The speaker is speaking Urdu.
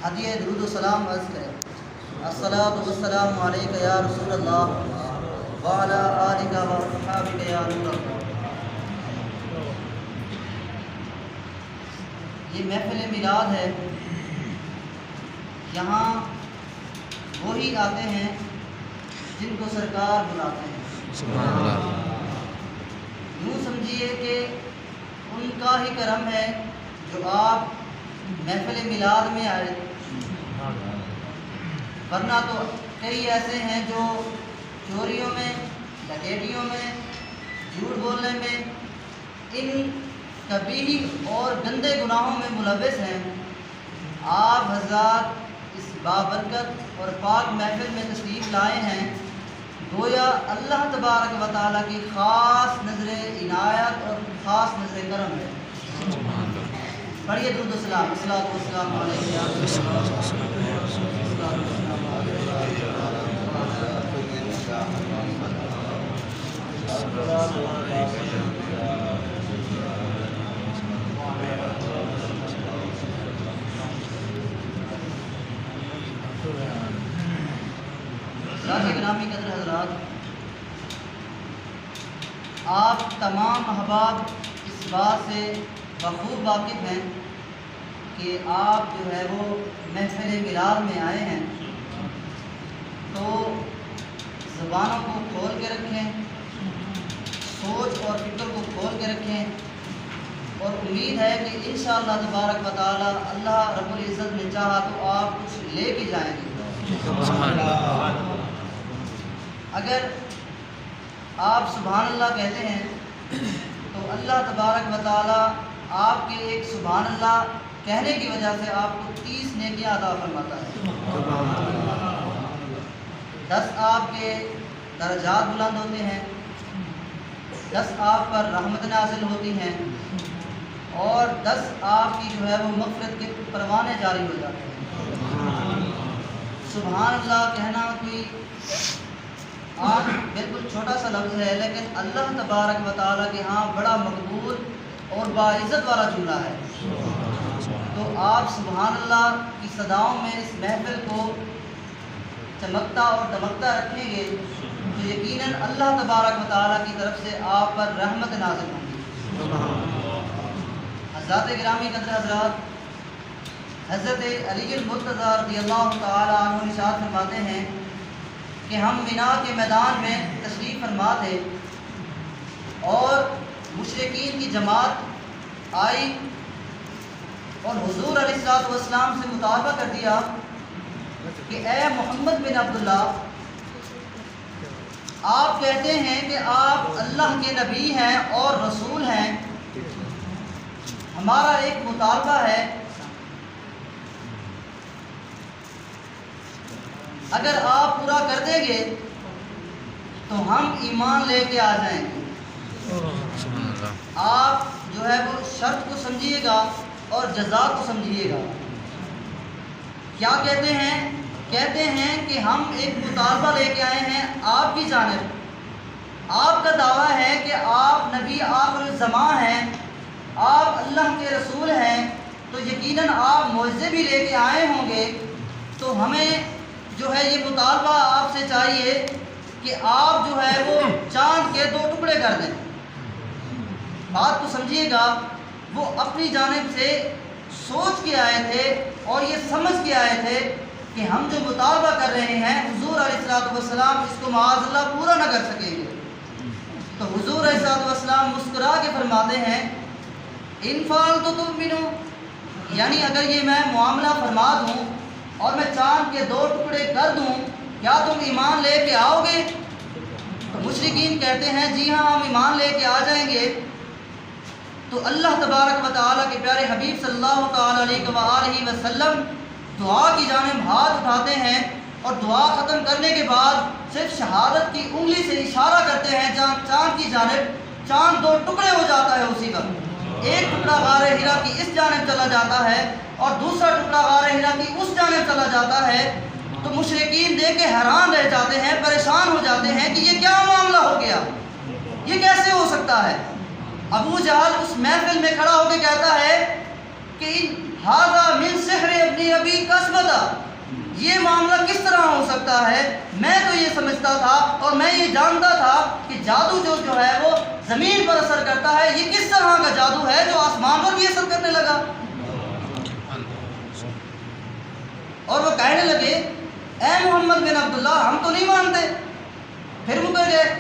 ہدیہ درود و سلام عرض کریں۔ الصلاۃ والسلام علیک یا رسول اللہ وعلی آلک و اصحابک یا نور اللہ۔ یہ محفل میلاد ہے، یہاں وہی آتے ہیں جن کو سرکار بلاتے ہیں۔ سبحان اللہ۔ یوں سمجھیے کہ ان کا ہی کرم ہے جو آپ محفل میلاد میں آئے، ورنہ تو کئی ایسے ہیں جو چوریوں میں، ڈکیتیوں میں، جھوٹ بولنے میں، ان قبیح اور گندے گناہوں میں ملوث ہیں۔ آپ حضرات اس بابرکت اور پاک محفل میں تشریف لائے ہیں، گویا اللہ تبارک و تعالیٰ کی خاص نظر عنایت اور خاص نظر کرم ہے۔ پڑھیے درود و سلام۔ الصلاۃ والسلام علیہ گرامی قدر حضرات، آپ تمام احباب اس بات سے بخوب واقف ہیں کہ آپ جو ہے وہ محفل میلاد میں آئے ہیں، تو زبانوں کو کھول کے رکھیں، سوچ اور فکر کو کھول کے رکھیں، اور امید ہے کہ انشاءاللہ تبارک و تعالی اللہ رب العزت نے چاہا تو آپ کچھ لے کے جائیں گے۔ اگر آپ سبحان اللہ کہتے ہیں تو اللہ تبارک و تعالی آپ کے ایک سبحان اللہ کہنے کی وجہ سے آپ کو 30 نیکیاں عطا فرماتا ہے۔ 10 آپ کے درجات بلند ہوتے ہیں، 10 آپ پر رحمت نازل ہوتی ہیں، اور 10 آپ کی جو ہے وہ مغفرت کے پروانے جاری ہو جاتے ہیں۔ سبحان اللہ کہنا کوئی آج بالکل چھوٹا سا لفظ ہے، لیکن اللہ تبارک و تعالیٰ کے ہاں بڑا مقبول اور باعزت والا جملہ ہے۔ تو آپ سبحان اللہ کی صداؤں میں اس محفل کو چمکتا اور دمکتا رکھیں گے تو یقیناً اللہ تبارک و تعالیٰ کی طرف سے آپ پر رحمت نازل ہوگی۔ حضرات گرامی قدر حضرات، حضرت علی المرتضیٰ رضی اللہ تعالیٰ عنہ ارشاد فرماتے ہیں کہ ہم مینا کے میدان میں تشریف فرما تھے اور مشرکین کی جماعت آئی اور حضور علیہ السلام سے مطالبہ کر دیا کہ اے محمد بن عبداللہ، آپ کہتے ہیں کہ آپ اللہ کے نبی ہیں اور رسول ہیں، ہمارا ایک مطالبہ ہے، اگر آپ پورا کر دیں گے تو ہم ایمان لے کے آ جائیں گے۔ آپ جو ہے وہ شرط کو سمجھیے گا اور جزا کو سمجھیے گا۔ کیا کہتے ہیں؟ کہتے ہیں کہ ہم ایک مطالبہ لے کے آئے ہیں آپ کی جانب، آپ کا دعویٰ ہے کہ آپ نبی آخر الزمان ہیں، آپ اللہ کے رسول ہیں، تو یقیناً آپ معجزے بھی لے کے آئے ہوں گے، تو ہمیں جو ہے یہ مطالبہ آپ سے چاہیے کہ آپ جو ہے وہ چاند کے 2 ٹکڑے کر دیں۔ بات کو سمجھیے گا، وہ اپنی جانب سے سوچ کے آئے تھے اور یہ سمجھ کے آئے تھے کہ ہم جو مطالبہ کر رہے ہیں حضور علیہ السلام اس کو معاذ اللہ پورا نہ کر سکیں گے۔ تو حضور علیہ السلام مسکرا کے فرماتے ہیں ان فعلت تؤمنوا، یعنی اگر یہ میں معاملہ فرما دوں اور میں چاند کے 2 ٹکڑے کر دوں، کیا تم ایمان لے کے آؤ گے؟ تو مشرکین کہتے ہیں جی ہاں، ہم ایمان لے کے آ جائیں گے۔ تو اللہ تبارک و تعالیٰ کے پیارے حبیب صلی اللہ تعالیٰ علیہ وآلہ وسلم دعا کی جانب ہاتھ اٹھاتے ہیں اور دعا ختم کرنے کے بعد صرف شہادت کی انگلی سے اشارہ کرتے ہیں چاند کی جانب، چاند 2 ٹکڑے ہو جاتا ہے اسی وقت۔ ایک ٹکڑا غار ہرا کی اس جانب چلا جاتا ہے اور دوسرا ٹکڑا غار ہرا کی اس جانب چلا جاتا ہے۔ تو مشرکین دیکھ کے حیران رہ جاتے ہیں، پریشان ہو جاتے ہیں کہ یہ کیا معاملہ ہو گیا، یہ کیسے ہو سکتا ہے؟ ابو جہل اس محفل میں کھڑا ہو کے کہتا ہے کہ ھذا من سحر ابن ابی قصبۃ، یہ معاملہ کس طرح ہو سکتا ہے؟ میں تو یہ سمجھتا تھا اور میں یہ جانتا تھا کہ جادو جو ہے وہ زمین پر اثر کرتا ہے، یہ کس طرح کا جادو ہے جو آسمان پر بھی اثر کرنے لگا؟ اور وہ کہنے لگے اے محمد بن عبداللہ ہم تو نہیں مانتے، پھر مکر گئے۔